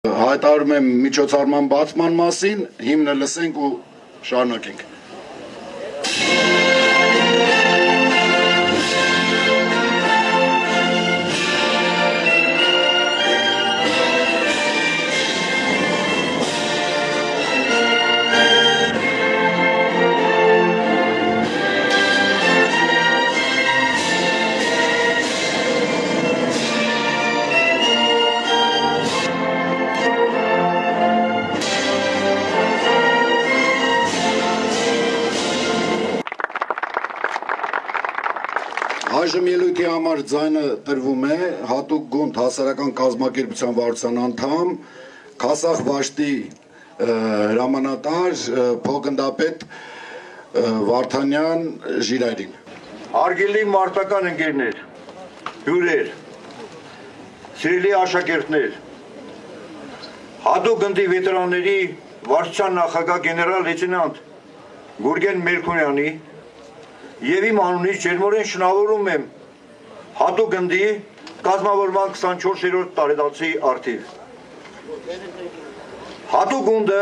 Հայտարարում եմ միջոցառման բացման մասին, հիմնը լսենք ու շարունակենք։ Այժմ ելույթի համար ձայնը տրվում է հատուկ գունդ հասարակական կազմակերպության վարչության անդամ, Քասախ Վաշտի հրամանատար, փոխգնդապետ Վարդանյան Ժիրայրին։ Արգելի մարտական ընկերներ, հյուրեր, սիրելի աշակերտներ, հատուկ գնդի վետերանների վարչության նախագահ գեներալ լեյտենանտ Գուրգեն Մելքոնյանի և իմ անունից ջերմորեն շնորհավորում եմ հատուկ գնդի կազմավորման 24-րդ տարեդարձի առթիվ։ Հատուկ գունդը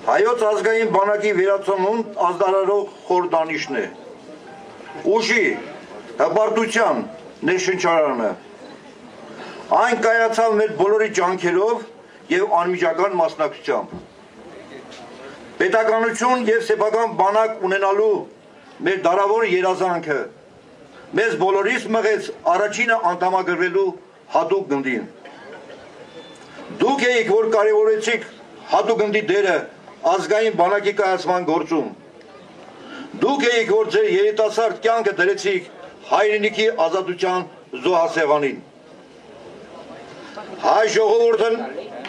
հայոց ազգային բանակի վերացումուն ազդարարող խորհրդանիշն է, ուժի, հպարտության ներշնչարանը։ Այն կայացավ մեր բոլորի ջանքերով և անմիջական մասնակցությամբ։ Պետականություն և սեփական բանակ ունենալու մեր դարավոր երազանքը մեզ բոլորիս մղեց առաջինը անդամագրվելու հատուկ գնդին։ Դուք եք, որ կարևորեցիք հատուկ գնդի դերը ազգային բանակի կայացման գործում։ Դուք եք, որ ձեր երիտասարդ կյանքը դրեցիք հայրենիքի ազատության զոհասեղանին։ Հայ ժողովուրդն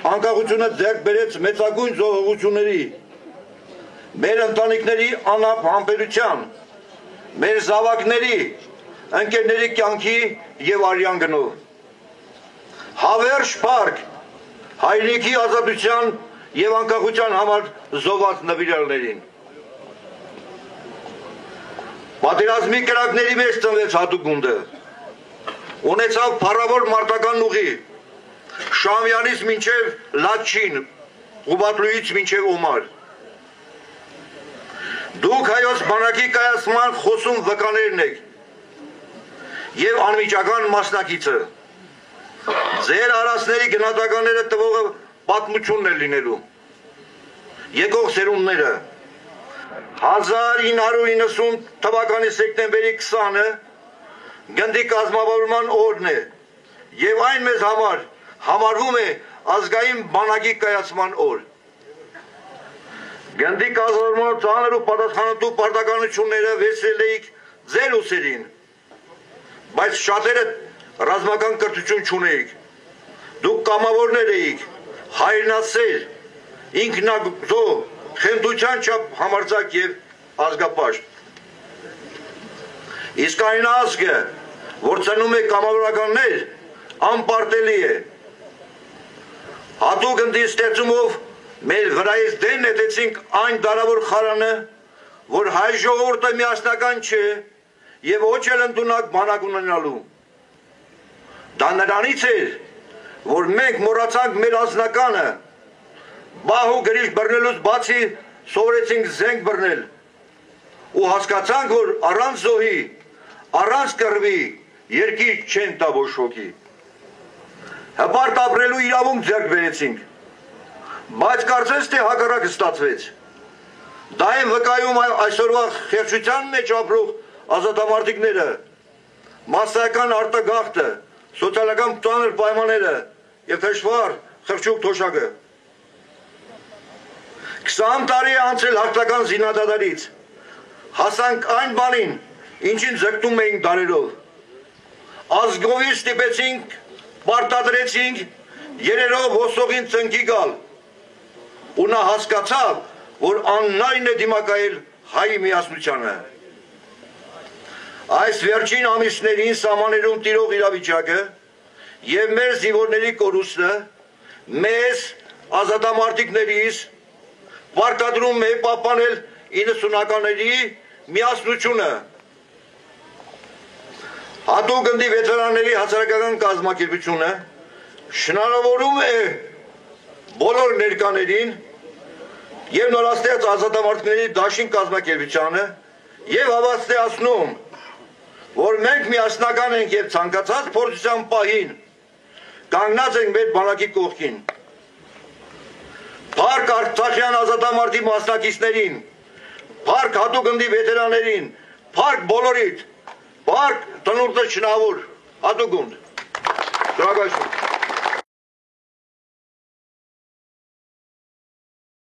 անկախությունը ձեռք բերեց մեծագույն զոհողությունների, մեր ընտանիքների անապ համբերության, մեր զավակների, ընկերների կյանքի և արյան գնով։ Հավերժ փառք հայրենիքի ազատության և անկախության համար զոհված նվիրյալներին։ Պատերազմի կրակների մեջ ծնվեց հատուկ գունդը, ունեցավ փառավոր մարտական ուղի, Շամյանից մինչև Լաչին, Ղուբատլուից մինչև Օմար։ Դուք հայոց բանակի կայացման խոսում վկաներն եք և անմիջական մասնակիցը։ Ձեր արասների գնահատականները տվողը պատմությունն է լինելու։ Եկող սերունդները 1990 թվականի սեպտեմբերի 20-ը գնդի կազմավորման օրն է և այն մեզ համար համարվում է ազգային բանակի կայացման օր։ Գնդի կազմավորման ծանր ու պատասխանատու պարտականությունները վերցրել էիք ձեր ուսերին, բայց շատերը ռազմական կրթություն չունեիք։ Դուք կամավորներ էիք, հայրենասեր, ինքնագոհ, խենթության չափ համարձակ և ազգապաշտ։ Իսկ այն ազգը, որ ծնում է կամավորականներ, անպարտելի է։ Հատուկ գնդի ստեղծումով մեր վրայից դեն նետեցինք այն դարավոր խարանը, որ հայ ժողովուրդը միասնական չէ և ոչ էլ ընդունակ բանակ ունենալու։ Դա նրանից էր, որ մենք մոռացանք մեր անձնականը, բահ ու գրիչ բռնելուց բացի սովորեցինք զենք բռնել ու հասկացանք, որ առանց զոհի, առանց կռվի երկիր չեն տա ոչ ոքի։ Հպարտ ապրելու իրավունք ձեռք բերեցինք, բայց կարծես թե հակառակը ստացվեց։ Դա են վկայում այսօրվա խեղճության մեջ ապրող ազատամարտիկները, մասսայական արտագաղթը, սոցիալական ծանր պայմանները և թշվառ խղճուկ թոշակը։ 20 տարի է անցել հաղթական զինադադարից, հասանք այն բանին, ինչին ձգտում էինք դարերով։ Ազգովի ստիպեցինք, պարտադրեցինք երերով ոսողին ծնկի գալ, ու նա հասկացավ, որ աննայն է դիմակայել հայի միասնությանը։ Այս վերջին ամիսներին սահմաններում տիրող իրավիճակը և մեր զինվորների կորուստը մեզ ազատամարտիկներիս պարտադրում է պահպանել 90-ականների միասնությունը։ Հատուկ գնդի վետերանների հասարակական կազմակերպությունը շնորհավորում է բոլոր ներկաներին եւ նորաստեղծ ազատամարտիկների դաշին կազմակերպությանը եւ հավաստիացնում, որ մենք միասնական ենք եւ ցանկացած փորձության պահին կանգնած ենք մեր բանակի կողքին։ Փառք Արցախյան ազատամարտի մասնակիցներին, փառք հատուկ ընդի վետերաններին, փառք բոլորիդ, փառք տնուրդը շնավոր, հատուկ ունդ։ Շնորհակալություն։